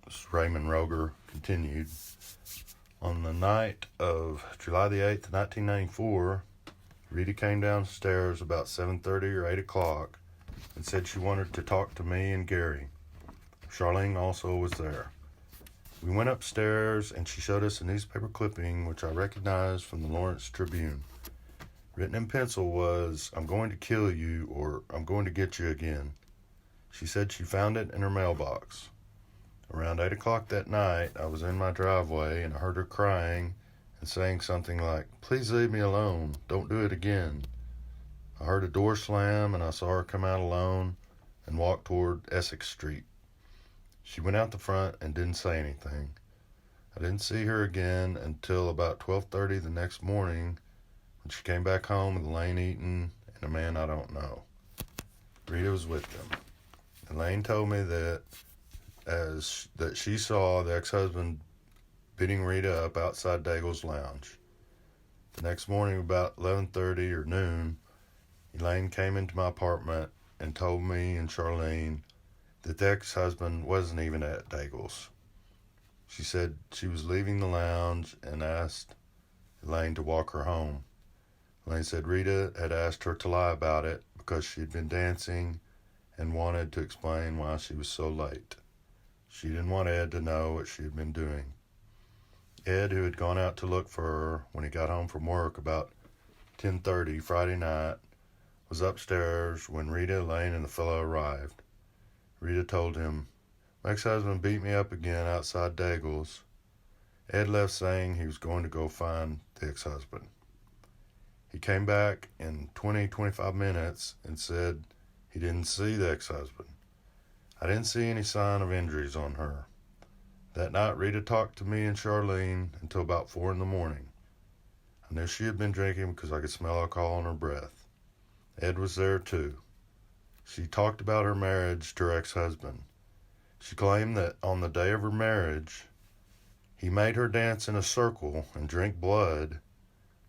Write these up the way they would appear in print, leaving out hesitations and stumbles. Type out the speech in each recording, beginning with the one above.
This is Raymond Roger, continued. On the night of July the 8th, 1994, Rita came downstairs about 7:30 or 8 o'clock and said she wanted to talk to me and Gary. Charlene also was there. We went upstairs and she showed us a newspaper clipping which I recognized from the Lawrence Tribune. Written in pencil was, "I'm going to kill you," or "I'm going to get you again." She said she found it in her mailbox. Around 8 o'clock that night, I was in my driveway and I heard her crying and saying something like, "Please leave me alone. Don't do it again." I heard a door slam and I saw her come out alone and walk toward Essex Street. She went out the front and didn't say anything. I didn't see her again until about 12:30 the next morning when she came back home with Elaine Eaton and a man I don't know. Rita was with them. Elaine told me that she saw the ex-husband beating Rita up outside Daigle's lounge. The next morning about 11:30 or noon, Elaine came into my apartment and told me and Charlene that the ex-husband wasn't even at Daigle's. She said she was leaving the lounge and asked Elaine to walk her home. Elaine said Rita had asked her to lie about it because she had been dancing and wanted to explain why she was so late. She didn't want Ed to know what she had been doing. Ed, who had gone out to look for her when he got home from work about 10:30 Friday night, was upstairs when Rita, Elaine, and the fellow arrived. Rita told him, "My ex-husband beat me up again outside Daigle's." Ed left saying he was going to go find the ex-husband. He came back in 25 minutes and said he didn't see the ex-husband. I didn't see any sign of injuries on her. That night, Rita talked to me and Charlene until about 4 in the morning. I knew she had been drinking because I could smell alcohol on her breath. Ed was there too. She talked about her marriage to her ex-husband. She claimed that on the day of her marriage, he made her dance in a circle and drink blood,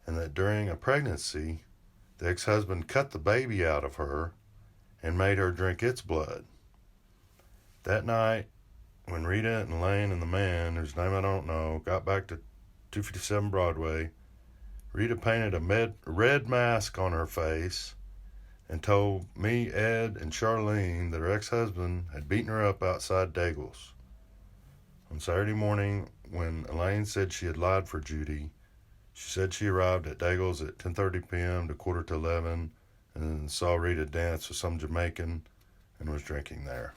and that during a pregnancy, the ex-husband cut the baby out of her and made her drink its blood. That night, when Rita and Elaine and the man, whose name I don't know, got back to 257 Broadway, Rita painted a red mask on her face and told me, Ed, and Charlene that her ex-husband had beaten her up outside Daigle's. On Saturday morning, when Elaine said she had lied for Judy, she said she arrived at Daigle's at 10:30 p.m. to 10:45 and saw Rita dance with some Jamaican and was drinking there.